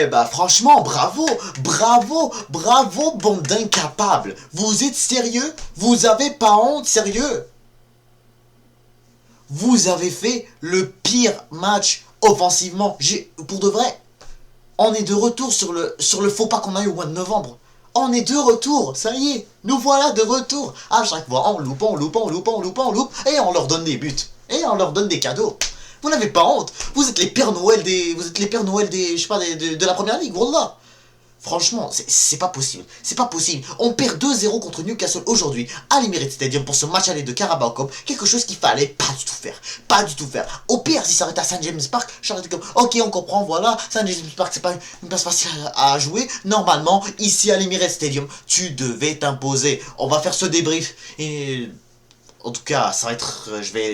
bah franchement, bravo, bravo, bravo, bande d'incapables. Vous êtes sérieux? Vous avez pas honte, sérieux? Vous avez fait le pire match offensivement. Pour de vrai, on est de retour sur le faux pas qu'on a eu au mois de novembre. On est de retour, ça y est, nous voilà de retour. À chaque fois, on loupe, et on leur donne des buts. Et on leur donne des cadeaux. Vous n'avez pas honte. Vous êtes les Pères Noël je sais pas, de la première ligue, wallah. Franchement, c'est pas possible. C'est pas possible. On perd 2-0 contre Newcastle aujourd'hui à l'Emirates Stadium pour ce match aller de Carabao Cup. Quelque chose qu'il fallait pas du tout faire. Pas du tout faire. Au pire, si ça arrête à St. James Park, j'aurais été comme, ok, on comprend, voilà. St. James Park, c'est pas une place facile à jouer. Normalement, ici à l'Emirates Stadium, tu devais t'imposer. On va faire ce débrief. Et en tout cas, ça va être. Je vais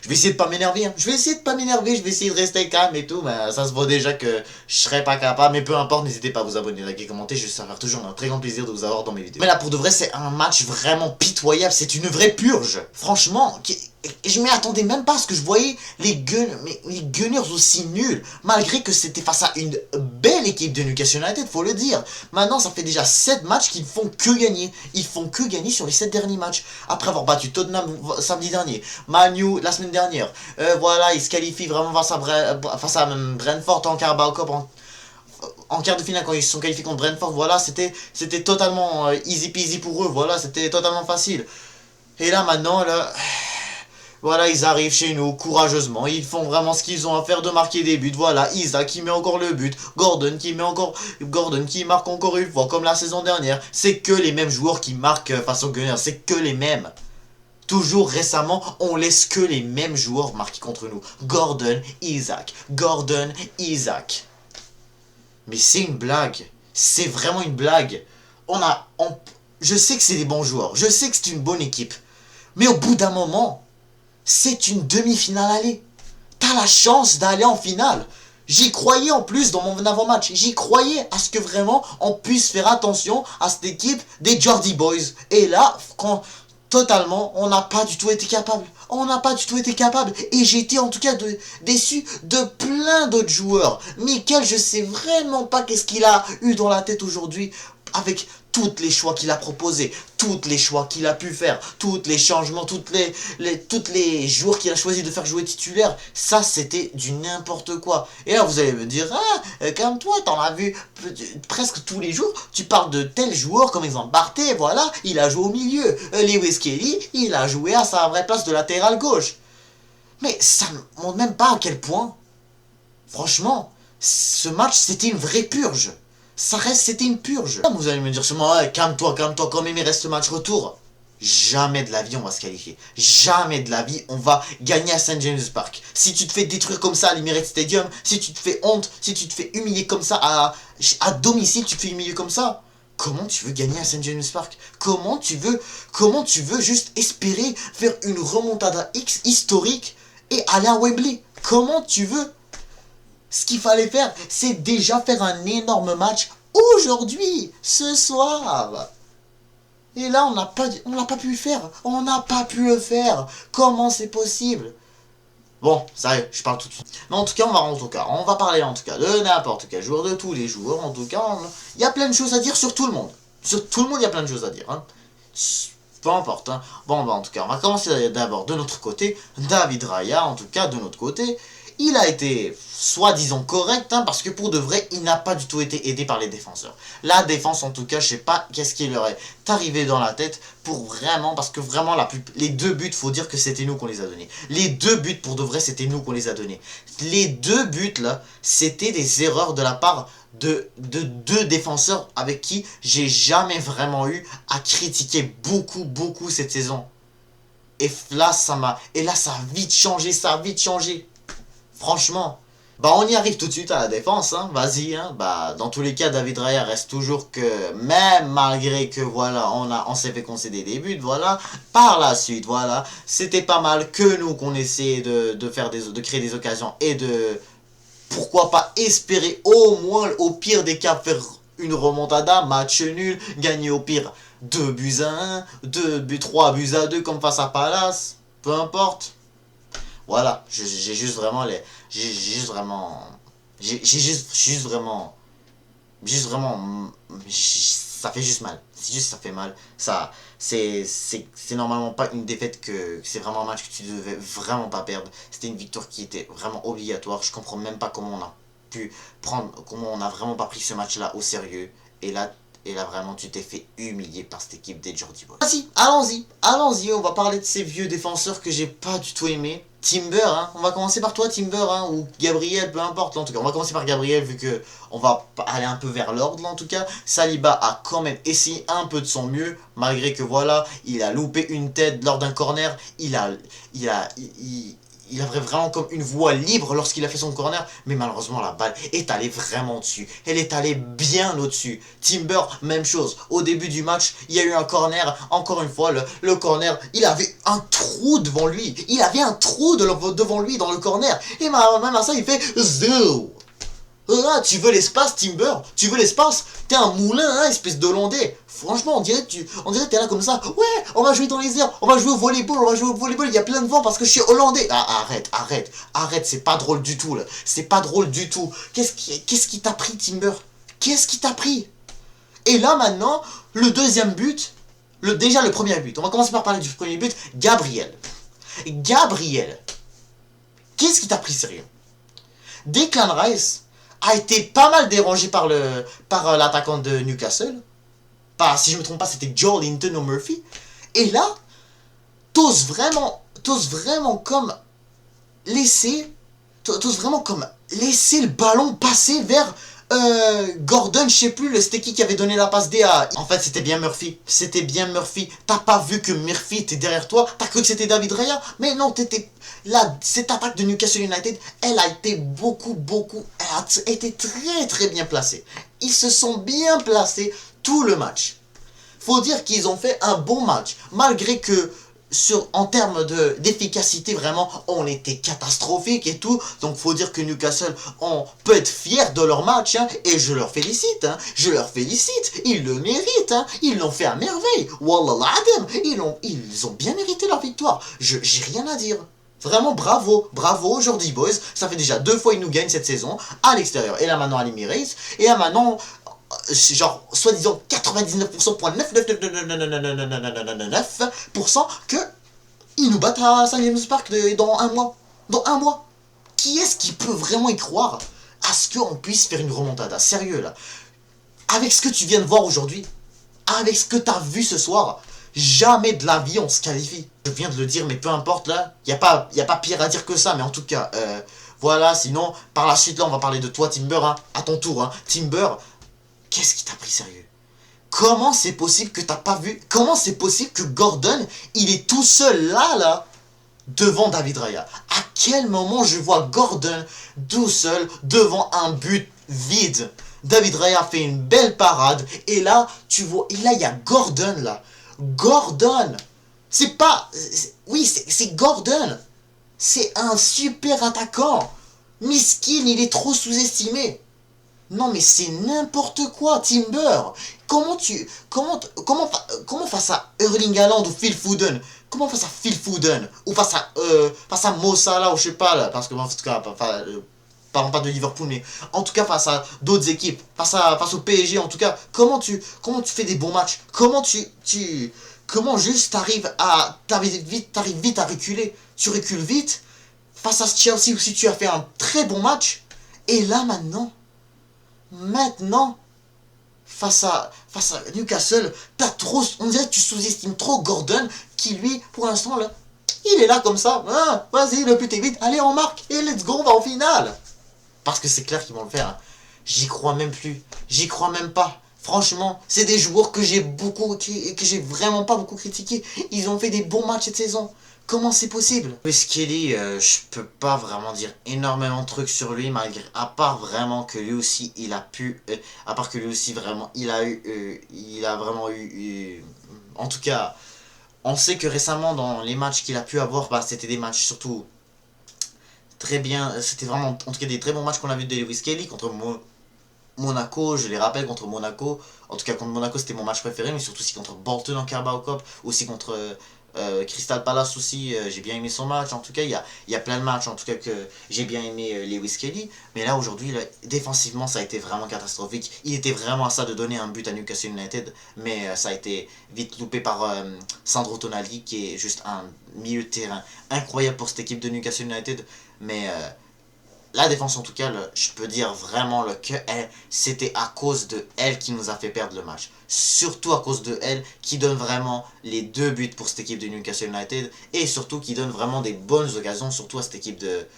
essayer de pas m'énerver. Hein. Je vais essayer de pas m'énerver. Je vais essayer de rester calme et tout. Mais ça se voit déjà que je serais pas capable. Mais peu importe, n'hésitez pas à vous abonner, liker, commenter. Ça va faire toujours un très grand plaisir de vous avoir dans mes vidéos. Mais là, pour de vrai, c'est un match vraiment pitoyable. C'est une vraie purge. Franchement, je m'y attendais même pas à ce que je voyais les Gunners aussi nuls. Malgré que c'était face à une belle équipe de Newcastle United, faut le dire. Maintenant, ça fait déjà 7 matchs qu'ils font que gagner. Ils font que gagner sur les 7 derniers matchs. Après avoir battu Tottenham samedi dernier, Man U la semaine dernière. Voilà, ils se qualifient vraiment face à Brentford en Carabao Cup en quart de finale quand ils se sont qualifiés contre Brentford. Voilà, c'était totalement easy peasy pour eux. Voilà, c'était totalement facile. Et là, maintenant, là... Voilà, ils arrivent chez nous courageusement, ils font vraiment ce qu'ils ont à faire de marquer des buts. Voilà, Isaac qui met encore le but, Gordon qui marque encore une fois comme la saison dernière. C'est que les mêmes joueurs qui marquent face aux Gunners, c'est que les mêmes. Toujours récemment, on laisse que les mêmes joueurs marquer contre nous. Gordon, Isaac, Gordon, Isaac. Mais c'est une blague, c'est vraiment une blague. Je sais que c'est des bons joueurs, je sais que c'est une bonne équipe. Mais au bout d'un moment... C'est une demi-finale aller. T'as la chance d'aller en finale. J'y croyais en plus dans mon avant-match. J'y croyais à ce que vraiment on puisse faire attention à cette équipe des Geordie Boys. Et là, totalement, on n'a pas du tout été capable. On n'a pas du tout été capable. Et j'ai été en tout cas déçu de plein d'autres joueurs. Mikel, je sais vraiment pas qu'est-ce qu'il a eu dans la tête aujourd'hui avec tous les choix qu'il a proposés, tous les choix qu'il a pu faire, tous les changements, toutes les joueurs qu'il a choisi de faire jouer titulaire. Ça, c'était du n'importe quoi. Et là, vous allez me dire, ah, comme toi, t'en as vu presque tous les jours. Tu parles de tel joueur, comme exemple Barthé, voilà, il a joué au milieu. Lewis Kelly, il a joué à sa vraie place de latéral gauche. Mais ça ne montre même pas à quel point, franchement, ce match, c'était une vraie purge. C'était une purge. Vous allez me dire seulement, ouais, calme-toi, quand même il reste le match retour. Jamais de la vie on va se qualifier. Jamais de la vie on va gagner à St. James Park. Si tu te fais détruire comme ça à l'Emirates Stadium, si tu te fais honte, si tu te fais humilier comme ça à domicile, tu te fais humilier comme ça. Comment tu veux gagner à St. James Park? Comment tu veux juste espérer faire une remontada historique et aller à Wembley? Comment tu veux? Ce qu'il fallait faire, c'est déjà faire un énorme match aujourd'hui, ce soir. Et là, on n'a pas pu le faire. On n'a pas pu le faire. Comment c'est possible? Bon, sérieux, je parle tout de suite. Mais en tout cas, on va parler en tout cas de n'importe quel joueur, de tous les joueurs. En tout cas, il y a plein de choses à dire sur tout le monde. Sur tout le monde, il y a plein de choses à dire. Hein. Peu importe. Hein. Bon, bah en tout cas, on va commencer d'abord de notre côté. David Raya, en tout cas, de notre côté. Il a été, soi-disant, correct, hein, parce que pour de vrai, il n'a pas du tout été aidé par les défenseurs. La défense, en tout cas, je sais pas qu'est-ce qui leur est arrivé dans la tête pour vraiment, parce que vraiment, les 2 buts, faut dire que c'était nous qu'on les a donnés. Les 2 buts, pour de vrai, c'était nous qu'on les a donnés. Les 2 buts, là, c'était des erreurs de la part de 2 défenseurs avec qui j'ai jamais vraiment eu à critiquer beaucoup cette saison. Et là, ça a vite changé. Franchement, bah on y arrive tout de suite à la défense, hein, vas-y, hein, bah dans tous les cas, David Raya reste toujours que, même malgré que, voilà, on s'est fait concéder des buts, voilà, par la suite, voilà, c'était pas mal que nous qu'on essayait de créer des occasions et de, pourquoi pas espérer au moins, au pire des cas, faire une remontada, match nul, gagner au pire 2 buts à 1, 3 buts à 2 comme face à Palace, peu importe. Voilà, j'ai juste vraiment Juste vraiment, ça fait juste mal. C'est juste ça fait mal. Ça, c'est normalement pas une défaite c'est vraiment un match que tu devais vraiment pas perdre. C'était une victoire qui était vraiment obligatoire. Je comprends même pas comment on a pu comment on a vraiment pas pris ce match-là au sérieux. Et là, vraiment, tu t'es fait humilier par cette équipe des Georgie Boys. Vas-y, allons-y, on va parler de ces vieux défenseurs que j'ai pas du tout aimé. Timber, hein, on va commencer par toi, Timber, hein, ou Gabriel, peu importe, en tout cas, on va commencer par Gabriel, vu que on va aller un peu vers l'ordre, en tout cas. Saliba a quand même essayé un peu de son mieux, malgré que, voilà, il a loupé une tête lors d'un corner, il avait vraiment comme une voie libre lorsqu'il a fait son corner, mais malheureusement la balle est allée vraiment dessus. Elle est allée bien au-dessus. Timber, même chose. Au début du match, il y a eu un corner. Encore une fois, le corner, il avait un trou devant lui. Il avait un trou devant lui dans le corner. Et même à ça, il fait zéro. Ah, tu veux l'espace, Timber? Tu veux l'espace? T'es un moulin, hein, espèce de Hollandais. Franchement, on dirait que t'es là comme ça. Ouais, on va jouer dans les airs, on va jouer au volleyball, il y a plein de vent parce que je suis hollandais. Ah, arrête, c'est pas drôle du tout, là. C'est pas drôle du tout. Qu'est-ce qui t'a pris, Timber? Qu'est-ce qui t'a pris? Et là, maintenant, le deuxième but, déjà le premier but. On va commencer par parler du premier but. Gabriel, qu'est-ce qui t'a pris, sérieux? Declan Rice a été pas mal dérangé par l'attaquant de Newcastle. Si je me trompe pas, c'était Joe Linton ou Murphy. Et là, t'oses vraiment comme laisser le ballon passer vers Gordon, je sais plus, c'était qui avait donné la passe D à... En fait, c'était bien Murphy. T'as pas vu que Murphy était derrière toi? T'as cru que c'était David Raya? Mais non, t'étais... Là, cette attaque de Newcastle United, elle a été elle a été très bien placée. Ils se sont bien placés tout le match. Faut dire qu'ils ont fait un bon match, malgré que en termes d'efficacité, vraiment, on était catastrophique et tout. Donc faut dire que Newcastle, on peut être fier de leur match, hein, et je leur félicite, ils le méritent, hein, ils l'ont fait à merveille. Wallah l'adem, ils ont bien mérité leur victoire. J'ai rien à dire. Vraiment bravo aux Georgie Boys. Ça fait déjà 2 fois ils nous gagnent cette saison à l'extérieur. Et là maintenant à l'Emirates. Et là maintenant, genre soi-disant 99,9% que ils nous battent à St. James Park dans un mois. Dans un mois. Qui est-ce qui peut vraiment y croire à ce qu'on puisse faire une remontada? Sérieux là. Avec ce que tu viens de voir aujourd'hui, avec ce que tu as vu ce soir, jamais de la vie on se qualifie. Je viens de le dire, mais peu importe là, y a pas pire à dire que ça, mais en tout cas, voilà, sinon, par la suite là, on va parler de toi, Timber, hein, à ton tour, hein. Timber, qu'est-ce qui t'a pris sérieux? Comment c'est possible que t'as pas vu? Comment c'est possible que Gordon, il est tout seul là, devant David Raya? À quel moment je vois Gordon tout seul devant un but vide? David Raya fait une belle parade, et là, tu vois, et là, il y a Gordon là. Gordon! C'est pas... Oui, c'est Gordon! C'est un super attaquant! Miskin, il est trop sous-estimé! Non mais c'est n'importe quoi, Timber! Comment face à Erling Haaland ou Phil Foden? Comment face à Phil Foden? Ou face à Mo Salah ou je sais pas là, parce que en tout cas, parlons pas de Liverpool, mais en tout cas face à d'autres équipes, face au PSG en tout cas, comment tu fais des bons matchs? Comment juste t'arrives vite à reculer? Tu recules vite face à Chelsea aussi, tu as fait un très bon match, et là maintenant, face à Newcastle, on dirait que tu sous-estimes trop Gordon, qui lui, pour l'instant, là, il est là comme ça, ah, vas-y, le but est vite, allez, on marque, et let's go, on va au final. Parce que c'est clair qu'ils vont le faire, hein. J'y crois même plus, j'y crois même pas. Franchement, c'est des joueurs que j'ai vraiment pas beaucoup critiqué. Ils ont fait des bons matchs cette saison. Comment c'est possible? Chris Kelly, je peux pas vraiment dire énormément de trucs sur lui, à part vraiment que lui aussi, il a pu... à part que lui aussi, vraiment, il a vraiment eu... en tout cas, on sait que récemment, dans les matchs qu'il a pu avoir, bah, c'était des matchs surtout très bien... C'était vraiment, en tout cas, des très bons matchs qu'on a vu de Lewis Kelly contre Monaco, je les rappelle, contre Monaco. En tout cas, contre Monaco, c'était mon match préféré, mais surtout aussi contre Bolton en Carabao Cup, aussi contre Crystal Palace aussi, j'ai bien aimé son match. En tout cas, il y a plein de matchs en tout cas que j'ai bien aimé Lewis Kelly. Mais là aujourd'hui, défensivement, ça a été vraiment catastrophique. Il était vraiment à ça de donner un but à Newcastle United, mais ça a été vite loupé par Sandro Tonali, qui est juste un milieu de terrain incroyable pour cette équipe de Newcastle United. Mais la défense en tout cas, je peux dire vraiment que c'était à cause de elle qui nous a fait perdre le match. Surtout à cause de elle qui donne vraiment les 2 buts pour cette équipe de Newcastle United. Et surtout qui donne vraiment des bonnes occasions, surtout à cette équipe de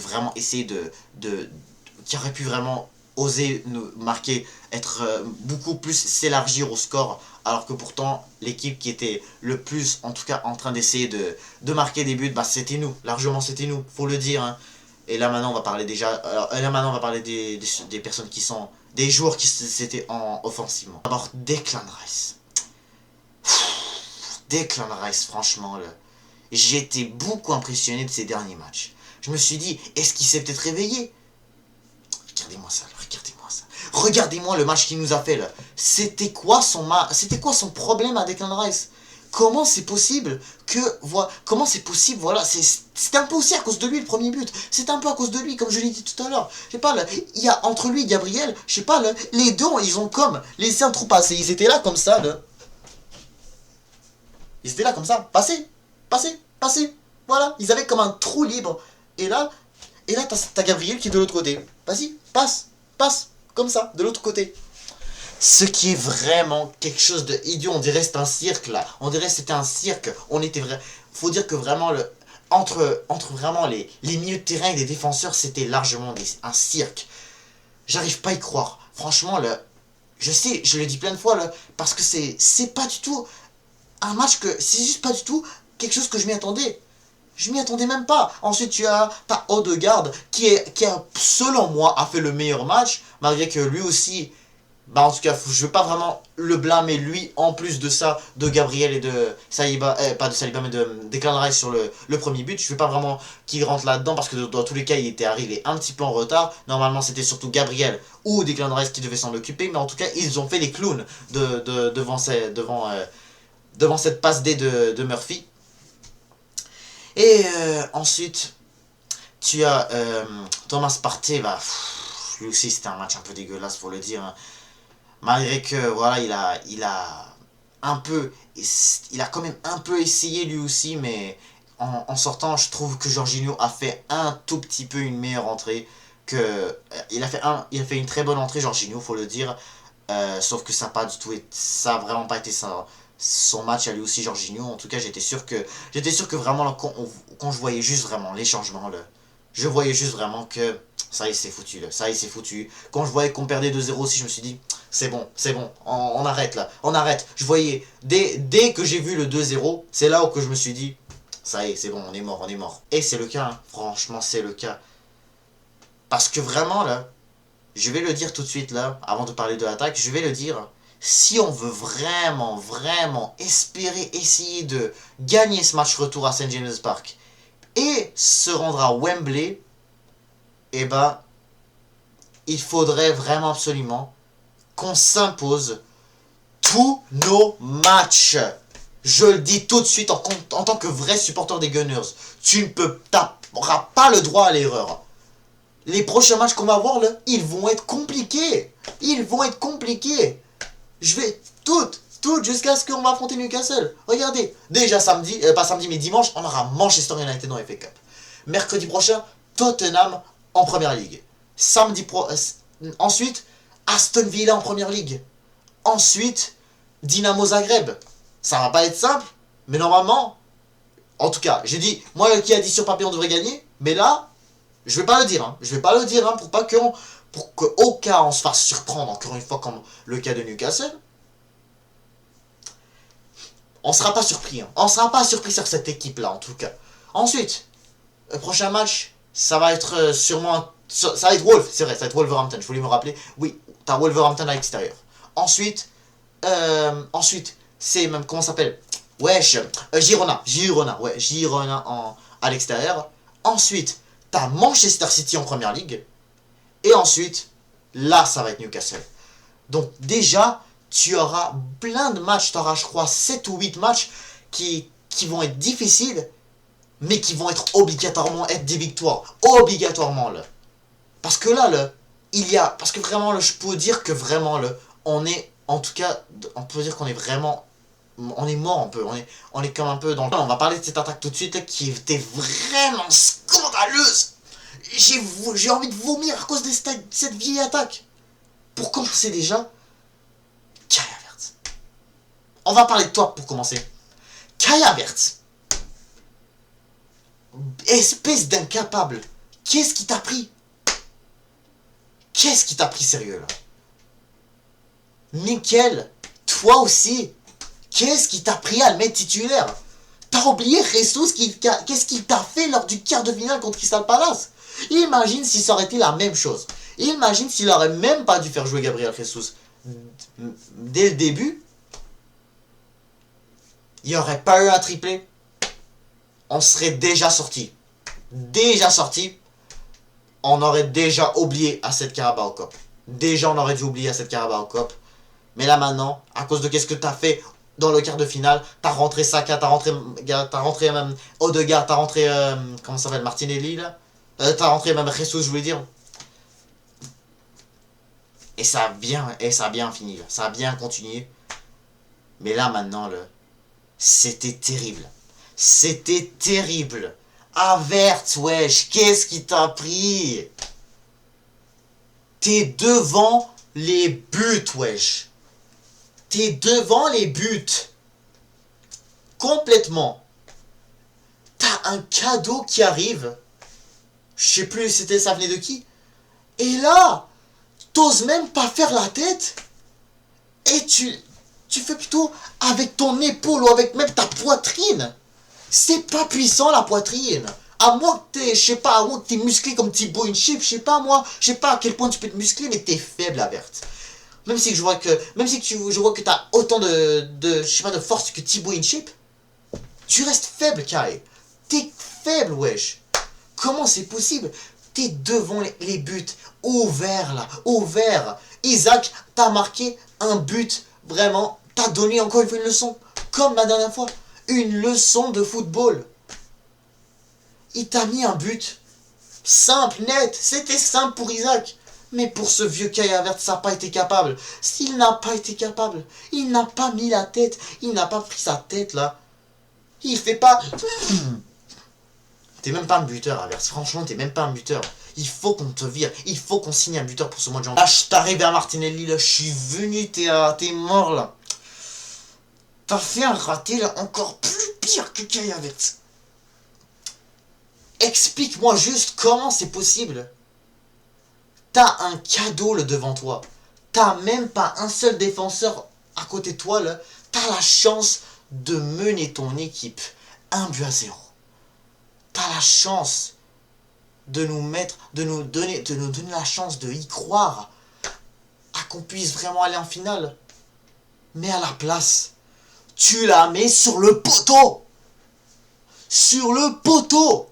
vraiment essayer qui aurait pu vraiment oser nous marquer, être beaucoup plus s'élargir au score, alors que pourtant l'équipe qui était le plus en tout cas en train d'essayer de marquer des buts, bah c'était nous, largement c'était nous, faut le dire hein. Et là maintenant on va parler des personnes qui sont des joueurs qui c'était en offensivement. D'abord Declan Rice. Declan Rice, franchement là, j'ai été beaucoup impressionné de ces derniers matchs. Je me suis dit, est-ce qu'il s'est peut-être réveillé? Regardez-moi ça, regardez-moi ça. Regardez-moi le match qu'il nous a fait là. C'était quoi son problème à Declan Rice? Comment c'est possible comment c'est possible, voilà, c'était un peu aussi à cause de lui le premier but. C'était un peu à cause de lui, comme je l'ai dit tout à l'heure. Je sais pas, là, il y a entre lui et Gabriel, je sais pas, là, les deux, ils ont comme laissé un trou passer. Ils étaient là comme ça, là. Ils étaient là comme ça, passer. Voilà, ils avaient comme un trou libre. Et là t'as Gabriel qui est de l'autre côté. Vas-y, passe, comme ça, de l'autre côté. Ce qui est vraiment quelque chose de idiot. On dirait que c'était un cirque là. On dirait que c'était un cirque. Faut dire que vraiment entre vraiment les milieux de terrain et les défenseurs, c'était largement un cirque. J'arrive pas à y croire. Franchement là, je sais, je le dis plein de fois là, parce que c'est pas du tout un match c'est juste pas du tout quelque chose que je m'y attendais. Je m'y attendais même pas. Ensuite, t'as Odegaard qui a, selon moi, a fait le meilleur match, malgré que lui aussi, bah en tout cas, je veux pas vraiment le blâmer lui, en plus de ça, de Gabriel et de Saliba, pas de Saliba, mais de Declan Rice sur le premier but. Je veux pas vraiment qu'il rentre là-dedans, parce que dans tous les cas, il était arrivé un petit peu en retard. Normalement, c'était surtout Gabriel ou Declan Rice qui devait s'en occuper, mais en tout cas, ils ont fait les clowns devant cette passe D de Murphy. Et ensuite, tu as Thomas Partey, bah, lui aussi c'était un match un peu dégueulasse pour le dire. Hein. Malgré que voilà, il a quand même un peu essayé lui aussi, mais en sortant, je trouve que Jorginho a fait un tout petit peu une meilleure entrée. Il a fait une très bonne entrée, Jorginho, faut le dire. Sauf que ça a vraiment pas été ça. Son match à lui aussi, Jorginho. En tout cas, j'étais sûr que vraiment là, quand je voyais juste vraiment les changements là, je voyais juste vraiment que ça y est, c'est foutu là, ça y est, c'est foutu. Quand je voyais qu'on perdait 2-0 aussi, je me suis dit c'est bon, on arrête là, on arrête. Je voyais dès que j'ai vu le 2-0, c'est là où que je me suis dit ça y est, c'est bon, on est mort. Et c'est le cas, hein. Franchement, c'est le cas. Parce que vraiment là, je vais le dire tout de suite là, avant de parler de l'attaque, je vais le dire. Si on veut vraiment espérer essayer de gagner ce match retour à St. James Park et se rendre à Wembley, eh ben, il faudrait vraiment absolument qu'on s'impose tous nos matchs. Je le dis tout de suite en tant que vrai supporter des Gunners. T'auras pas le droit à l'erreur. Les prochains matchs qu'on va voir là, ils vont être compliqués. Je vais toutes jusqu'à ce qu'on va affronter Newcastle. Regardez, déjà samedi, pas samedi mais dimanche, on aura Manchester United dans FA Cup. Mercredi prochain, Tottenham en Première Ligue. Ensuite, Aston Villa en Première Ligue. Ensuite, Dynamo Zagreb. Ça va pas être simple, mais normalement, en tout cas, j'ai dit, moi qui a dit sur papier on devrait gagner, mais là, je vais pas le dire, pour qu'au cas on se fasse surprendre, encore une fois, comme le cas de Newcastle, on sera pas surpris. Hein. On sera pas surpris sur cette équipe-là, en tout cas. Ensuite, le prochain match, ça va être sûrement... Ça va être Wolves, c'est vrai, ça va être Wolverhampton, je voulais me rappeler. Oui, t'as Wolverhampton à l'extérieur. Ensuite, c'est même, comment ça s'appelle? Wesh, Girona, à l'extérieur. Ensuite, t'as Manchester City en Première Ligue. Et ensuite, là, ça va être Newcastle. Donc déjà, tu auras plein de matchs, tu auras je crois 7 ou 8 matchs qui vont être difficiles, mais qui vont être obligatoirement être des victoires. Obligatoirement là. Parce que là, parce que vraiment, je peux dire que vraiment, on est, en tout cas, on peut dire qu'on est vraiment, on est mort un peu, on est comme un peu dans le... On va parler de cette attaque tout de suite, là, qui était vraiment scandaleuse. J'ai envie de vomir à cause de cette vieille attaque. Pour commencer déjà, Kai Havertz. On va parler de toi pour commencer. Kai Havertz. Espèce d'incapable. Qu'est-ce qui t'a pris? Qu'est-ce qui t'a pris sérieux là? Nickel, toi aussi. Qu'est-ce qui t'a pris à le mettre titulaire? T'as oublié Jesus, qu'est-ce qu'il t'a fait lors du quart de finale contre Crystal Palace? Imagine si ça aurait été la même chose. Imagine s'il aurait même pas dû faire jouer Gabriel Jesus dès le début. Il n'y aurait pas eu un triplé. On serait déjà sorti. Déjà sorti. On aurait déjà oublié à cette Carabao Cup. Déjà on aurait dû oublier à cette Carabao Cup. Mais là maintenant, à cause de qu'est-ce que t'as fait dans le quart de finale, t'as rentré Saka, t'as rentré même Odegaard, t'as rentré comment ça s'appelle, Martinelli là, t'as rentré même Jesus, je voulais dire. Et ça a bien fini là, ça a bien continué. Mais là maintenant là, c'était terrible. C'était terrible. Havertz, wesh, qu'est-ce qui t'a pris? T'es devant les buts, wesh. T'es devant les buts. Complètement. T'as un cadeau qui arrive. Je sais plus ça venait de qui. Et là, t'oses même pas faire la tête. Et tu fais plutôt avec ton épaule ou avec même ta poitrine. C'est pas puissant la poitrine. À moins que t'es, je sais pas, à moins que t'es musclé comme Thibaut Inchip, je sais pas moi, je sais pas à quel point tu peux te muscler, mais t'es faible, Havertz. Même si je vois que t'as autant je sais pas, de force que Thibaut Inchip, tu restes faible, Kai. T'es faible, wesh. Comment c'est possible? T'es devant les buts, ouvert là, ouvert. Isaac, t'as marqué un but, vraiment, t'as donné encore une fois une leçon, comme la dernière fois. Une leçon de football. Il t'a mis un but. Simple, net. C'était simple pour Isaac. Mais pour ce vieux Kai Havertz, ça n'a pas été capable. S'il n'a pas été capable, il n'a pas mis la tête. Il n'a pas pris sa tête là. Il fait pas... T'es même pas un buteur, Havertz. Franchement, t'es même pas un buteur. Il faut qu'on te vire. Il faut qu'on signe un buteur pour ce mois de janvier. Là, je t'arrive à Martinelli, là. Je suis venu, t'es mort là. T'as fait un raté là encore plus pire que Kai Havertz. Explique-moi juste comment c'est possible. T'as un cadeau là devant toi. T'as même pas un seul défenseur à côté de toi là. T'as la chance de mener ton équipe 1-0. T'as la chance de nous donner la chance de y croire. À qu'on puisse vraiment aller en finale. Mais à la place, tu la mets sur le poteau. Sur le poteau.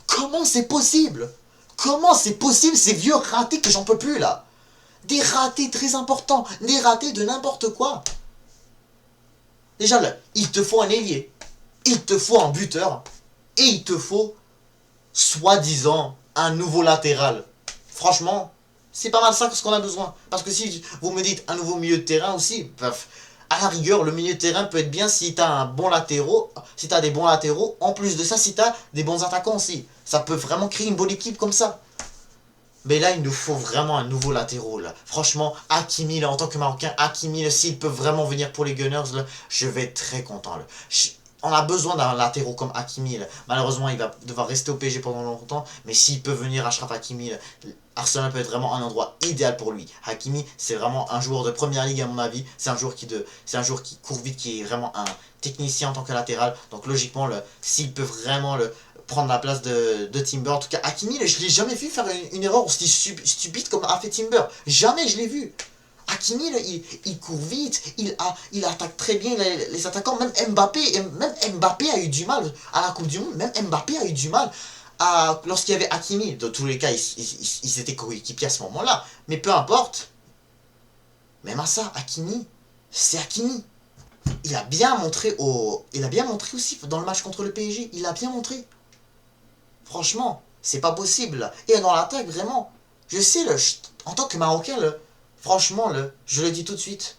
Comment c'est possible? Comment c'est possible ces vieux ratés que j'en peux plus là? Des ratés très importants, des ratés de n'importe quoi. Déjà là, il te faut un ailier, il te faut un buteur, et il te faut, soi-disant, un nouveau latéral. Franchement, c'est pas mal ça que ce qu'on a besoin. Parce que si vous me dites un nouveau milieu de terrain aussi, à la rigueur, le milieu de terrain peut être bien si t'as un bon latéraux, si t'as des bons latéraux. En plus de ça, si t'as des bons attaquants aussi. Ça peut vraiment créer une bonne équipe comme ça. Mais là, il nous faut vraiment un nouveau latéraux, là. Franchement, Hakimi, là, en tant que Marocain, Hakimi, là, s'il peut vraiment venir pour les Gunners, là, je vais être très content, là. On a besoin d'un latéraux comme Hakimi, là. Malheureusement, il va devoir rester au PSG pendant longtemps, mais s'il peut venir, Achraf Hakimi, là, Arsenal peut être vraiment un endroit idéal pour lui. Hakimi, c'est vraiment un joueur de première ligue, à mon avis. C'est un joueur qui court vite, qui est vraiment un technicien en tant que latéral. Donc, logiquement, s'il peut vraiment prendre la place de Timber. En tout cas, Hakimi, je l'ai jamais vu faire une erreur aussi stupide comme a fait Timber. Jamais je l'ai vu. Hakimi, il court vite, il attaque très bien les attaquants. Même Mbappé a eu du mal à la Coupe du Monde. Même Mbappé a eu du mal lorsqu'il y avait Hakimi. Dans tous les cas, ils étaient coéquipiers à ce moment-là. Mais peu importe. Même à ça, Hakimi, c'est Hakimi. Il a bien montré aussi dans le match contre le PSG. Il a bien montré. Franchement, c'est pas possible. Et dans l'attaque, vraiment. Je sais, en tant que Marocain, franchement, je le dis tout de suite.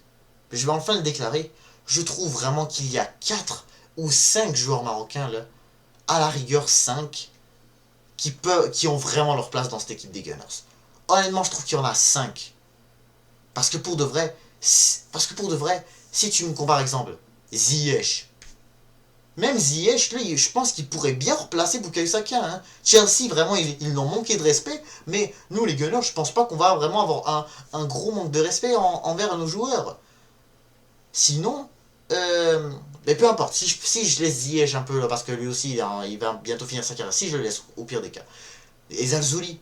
Je vais enfin le déclarer. Je trouve vraiment qu'il y a 4 ou 5 joueurs marocains, à la rigueur 5, qui ont vraiment leur place dans cette équipe des Gunners. Honnêtement, je trouve qu'il y en a 5. Parce que pour de vrai, si tu me compares, par exemple, Ziyech. Même Ziyech, lui, je pense qu'il pourrait bien replacer Bukayo Saka. Hein. Chelsea, vraiment, ils l'ont manqué de respect. Mais nous, les Gunners, je pense pas qu'on va vraiment avoir un gros manque de respect envers nos joueurs. Sinon, mais peu importe, si je laisse Ziyech un peu, là, parce que lui aussi, il va bientôt finir sa carrière, si je le laisse, au pire des cas. Et Zalzouli,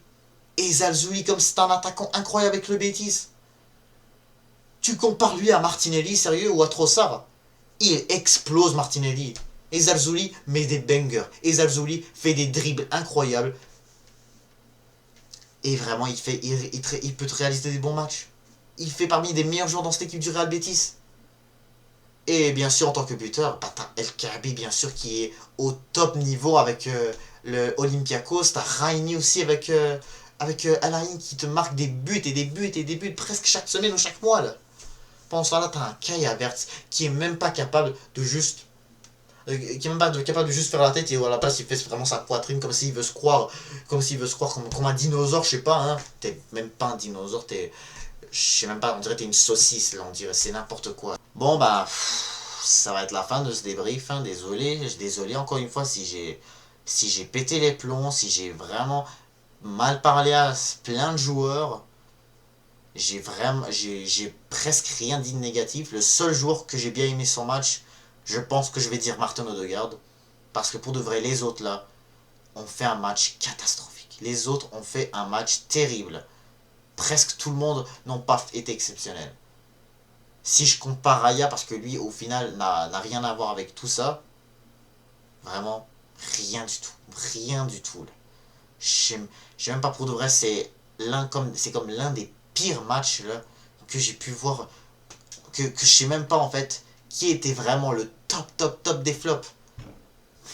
comme c'est un attaquant incroyable avec le Betis. Tu compares lui à Martinelli, sérieux, ou à Trossard. Il explose Martinelli. Et Zalzouli met des bangers. Et Zalzouli fait des dribbles incroyables. Et vraiment, il peut te réaliser des bons matchs. Il fait parmi des meilleurs joueurs dans cette équipe du Real Betis. Et bien sûr, en tant que buteur, t'as El Kaabi, bien sûr, qui est au top niveau avec le Olympiakos. T'as Raini aussi avec Al Ain qui te marque des buts et des buts et des buts presque chaque semaine ou chaque mois. Là. Pendant ce temps-là, t'as un Kai Havertz qui est même pas capable de juste capable de juste faire la tête et à la place il fait vraiment sa poitrine comme s'il veut se croire comme un dinosaure, je sais pas, hein. T'es même pas un dinosaure, je sais même pas, on dirait t'es une saucisse là, on dirait, c'est n'importe quoi. Bon bah, ça va être la fin de ce débrief, hein. Désolé encore une fois si j'ai pété les plombs, si j'ai vraiment mal parlé à plein de joueurs. J'ai presque rien dit de négatif. Le seul joueur que j'ai bien aimé son match, je pense que je vais dire Martin Odegaard. Parce que pour de vrai, les autres là, ont fait un match catastrophique. Les autres ont fait un match terrible. Presque tout le monde n'ont pas été exceptionnel. Si je compare Raya, parce que lui au final n'a rien à voir avec tout ça, vraiment rien du tout. Rien du tout. Je sais même pas pour de vrai, c'est comme l'un des pires matchs là, que j'ai pu voir, que je sais même pas en fait qui était vraiment le top des flops.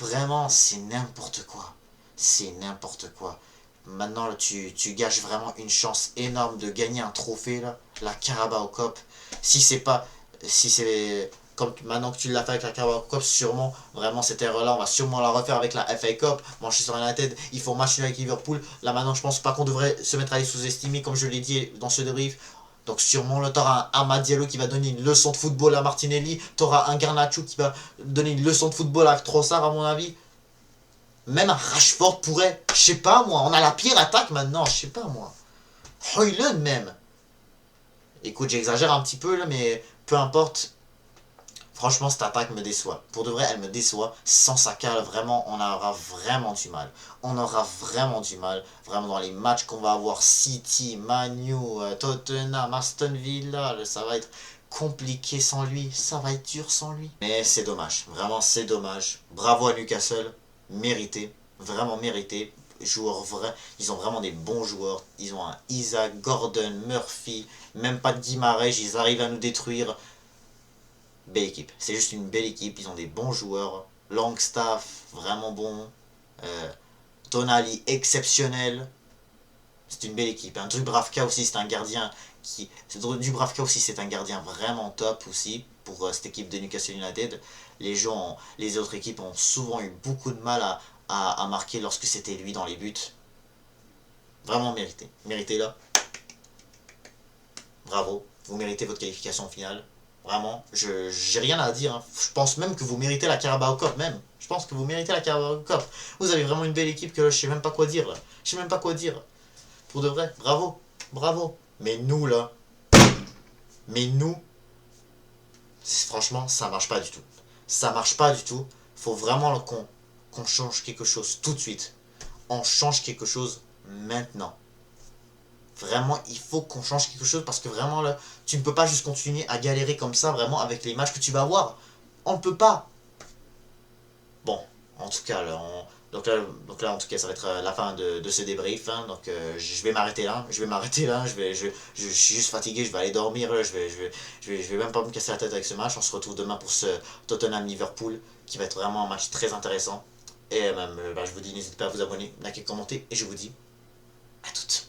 Vraiment, c'est n'importe quoi. C'est n'importe quoi. Maintenant, là, tu gâches vraiment une chance énorme de gagner un trophée, là, la Carabao Cup. Si c'est pas. Si c'est. Comme maintenant que tu l'as fait avec la Carabao Cup, sûrement, vraiment, cette erreur-là, on va sûrement la refaire avec la FA Cup. Manchester United, ils font match avec Liverpool. Là, maintenant, je pense pas qu'on devrait se mettre à les sous-estimer, comme je l'ai dit dans ce débrief. Donc sûrement là t'auras un Amad Diallo qui va donner une leçon de football à Martinelli, t'auras un Garnacho qui va donner une leçon de football à Trossard à mon avis. Même un Rashford pourrait, je sais pas moi, on a la pire attaque maintenant, je sais pas moi. Højlund même. Écoute, j'exagère un petit peu là, mais peu importe. Franchement, cette attaque me déçoit. Pour de vrai, elle me déçoit. Sans Saka, vraiment, on aura vraiment du mal. On aura vraiment du mal. Vraiment, dans les matchs qu'on va avoir, City, Manu, Tottenham, Aston Villa, ça va être compliqué sans lui. Ça va être dur sans lui. Mais c'est dommage. Vraiment, c'est dommage. Bravo à Newcastle. Mérité. Vraiment mérité. Joueurs vrais. Ils ont vraiment des bons joueurs. Ils ont un Isaac, Gordon, Murphy. Même pas de Guimarães. Ils arrivent à nous détruire. Belle équipe, c'est juste une belle équipe, ils ont des bons joueurs, Longstaff, vraiment bon, Tonali, exceptionnel, c'est une belle équipe, hein. Dubravka aussi, c'est un gardien Dubravka aussi, c'est un gardien vraiment top aussi, pour cette équipe de Newcastle United. Les autres équipes ont souvent eu beaucoup de mal à marquer lorsque c'était lui dans les buts, vraiment mérité là, bravo, vous méritez votre qualification finale. Vraiment, j'ai rien à dire. Hein. Je pense même que vous méritez la Carabao Cup, même. Je pense que vous méritez la Carabao Cup. Vous avez vraiment une belle équipe que là, je sais même pas quoi dire. Là. Je sais même pas quoi dire. Pour de vrai, bravo, bravo. Mais nous, là, franchement, ça marche pas du tout. Ça marche pas du tout. Faut vraiment qu'on change quelque chose tout de suite. On change quelque chose maintenant. Vraiment, il faut qu'on change quelque chose parce que vraiment, là, tu ne peux pas juste continuer à galérer comme ça, vraiment, avec les matchs que tu vas avoir. On ne peut pas. Bon, en tout cas, là, Donc là, en tout cas, ça va être la fin de ce débrief. Hein. Donc, je vais m'arrêter là. Je vais m'arrêter là. Je suis juste fatigué. Je vais aller dormir. Je vais même pas me casser la tête avec ce match. On se retrouve demain pour ce Tottenham-Liverpool qui va être vraiment un match très intéressant. Et même, je vous dis, n'hésitez pas à vous abonner, liker, commenter. Et je vous dis à toutes.